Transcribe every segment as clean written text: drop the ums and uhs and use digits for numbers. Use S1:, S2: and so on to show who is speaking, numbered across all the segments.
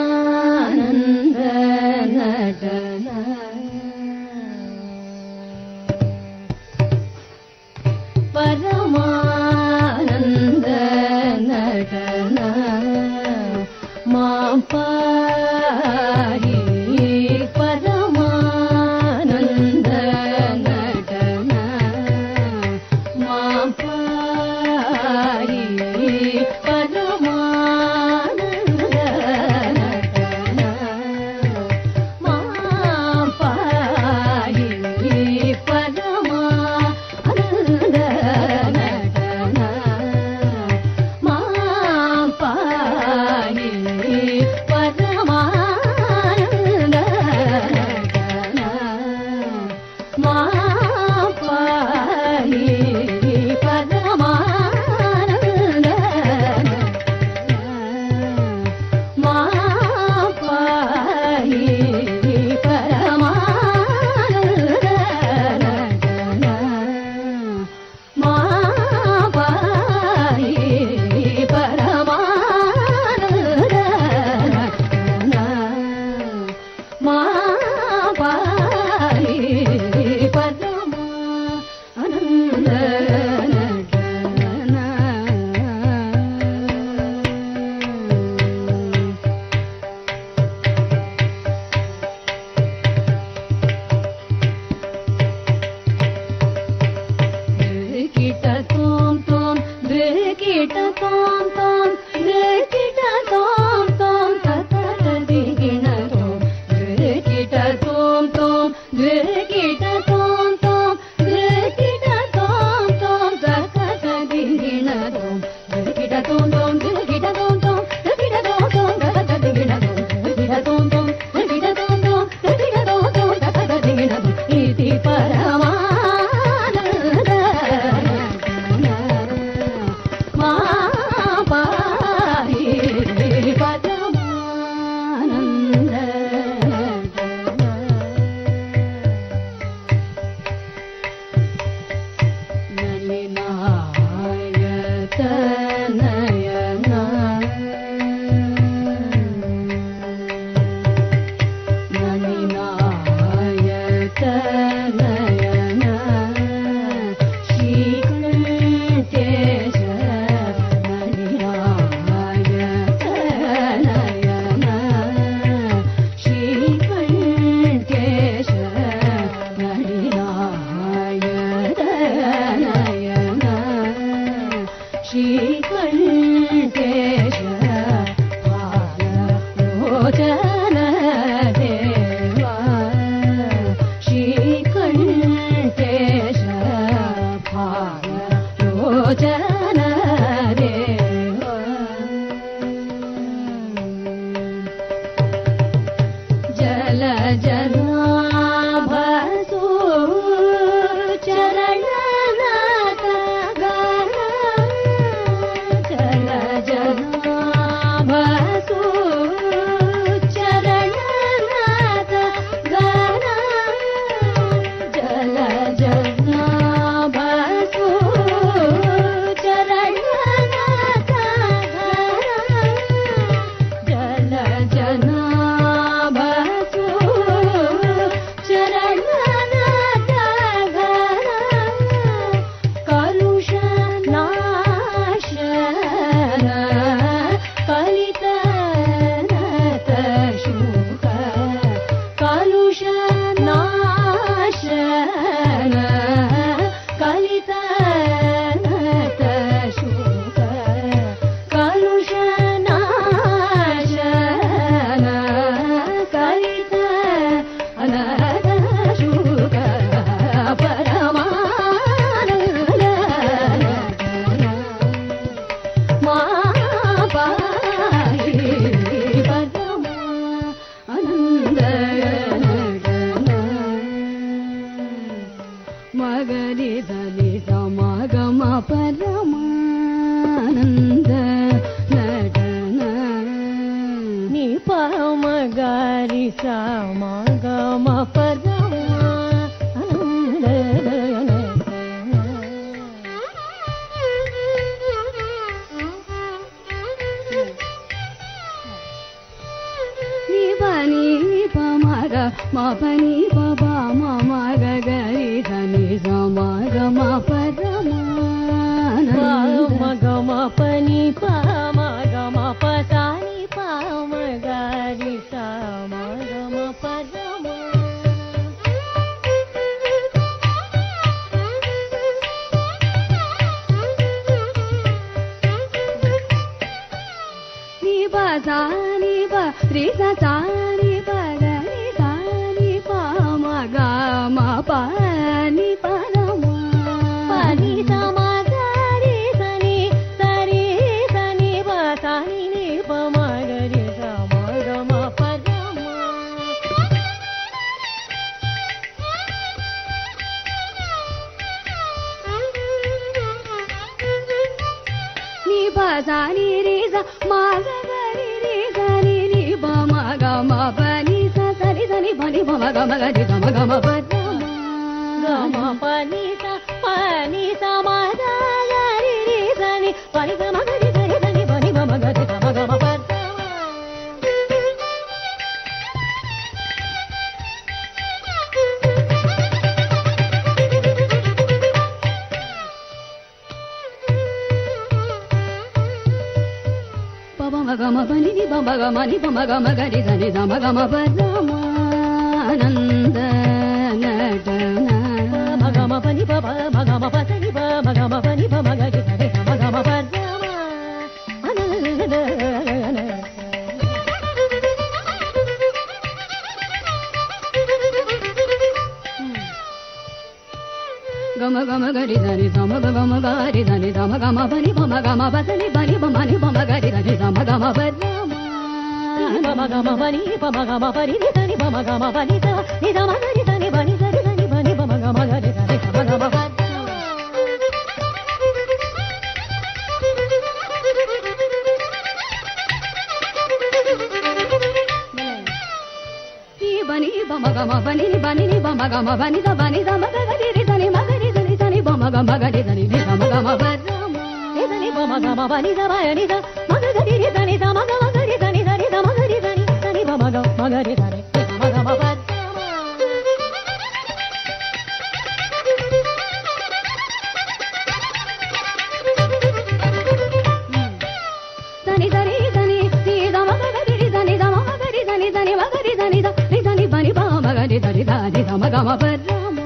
S1: ಪರಮಾನಂದ ನಟನ ಪರಮಾನಂದ ನಟನ ಮಾಪಾರಿ ಪರಮಾನಂದ ನಟನ ಮಾಪಾರಿ ಜನ పామగారి సామగమ పదమ ని పని పమగ మ పని పబ మమ గరి ధని సమగమ పదమ మగమ పని పమగమ పసాని పమగారి సమగమ పదమ ని పసాని ప రి సాని ప గరి సాని పమగమ పని పదమ పని సమగారి సని సరి సని పసాని ని పమగరి సమగమ పదమ ని పసాని రి స మగరి రి సని ని పమగమ పని స సరి సని పని పమగమ గరి సమగమ పదమ గమ పని స మగరి రి సని పని సమగరి సరి సని పని పమగరి సమగమ పదమ పమగమ పని ని పమగమ ని పమగమ గరి ధని సమగమ పదమ ఆనంద నటన మగమ పని పమ మగమ పని ప మగమ పని పమగరి ధని సమగమ పదమ ఆనంద గమ గమ గరి ధని సమగమ గరి ధని సమగమ పని పమగమ పని పని పమని పమగరి ధని సమగమ పదమ పమగమ పని పమగమ పని ధని పమగమ పని ధ ని సమగరి ధని పని సరి ధని పని పమగమ గరి ధని సమగమ పదమ ని బని పమగమ పని ని బని ని పమగమ పని ధ బని సమగరి రి ధని మగరి ధని ధని పమగమ గరి ధని ని సమగమ పదమ ని ధని పమగమ పని ధ బని ధ మగరి రి ధని సమగమ గరి ధని ధని సమగరి ధని ధని పమగమ మగరి ధని సమగమ పదమ ధని ధని ధని ని సమగరి రి ధని సమగరి ధని ధని మగరి ధని ధ ని ధని బని పమగరి ధని ధని సమగమ పదమ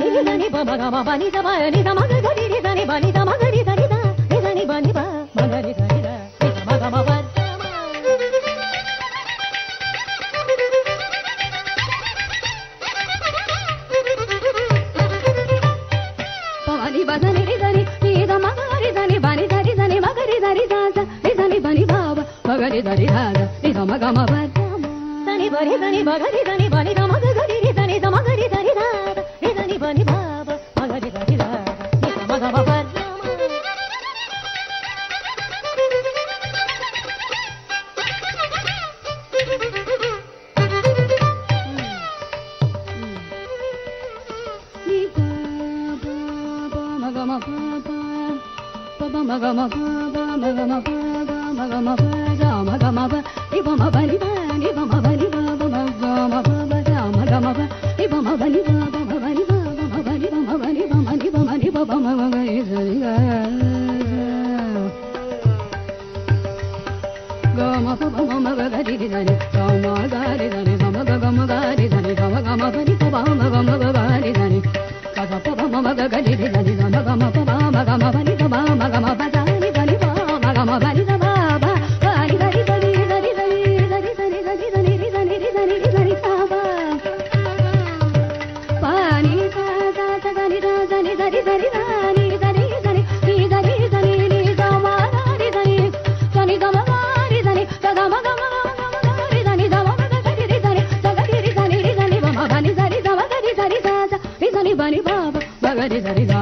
S1: ని ధని పమగమ పని ధ బని సమగరి రి ధని బని సమగరి ధని ధ ని ధని బని ప మగరి ధని ధ ని సమగమ పదమ పవని బదని రి ధని ని ధ మగరి ధని బని ధని ధని మగరి ధని ధ ని ధని బని బాబ మగరి ధని ధ ని సమగమ పదమ ధని బని ధని మగరి ధని బని ధ మగరి రి ధని ధ మగరి ధని ధ ని ధని బని బాబ మగరి ధని ధ ని సమగమ పదమ ని ప మగమ ప మగమ ప మగమ ప మగమ ప మగమ ప ని పమ బని ప ని పమ బని ప మగమ ప మగమ ప ని పమ బని ప మమ బని ప మమ బని పమ బని పమ ని పమ ని ప మమ గరి సరి గ గమ ప మమ గరి ధని గమ గరి ధని గమ గమ గరి ధని గమ గమ బని ప మగమ గరి ధని గమ ప మమ గరి ధని గమ గమ ప మగమ బని ప మగమ ప ధని బని ప మగమ బని ధ బాబ బని గరి ధని ధని ధని ధని ధని ధని ధని రి ధని రి ధని రి ధని బాబ పాని స స స ధని ధ ధని ధని ధని ధని ధని ధని ని ధని ధని ని గమ గరి ధని ధని గమ గరి ధని గమ గమ గరి ధని గమ గరి రి ధని గరి రి ధని రి ధని బమ బని ధని గమ గరి ధని స స రి ధని బని బాబ గరి ధని ధ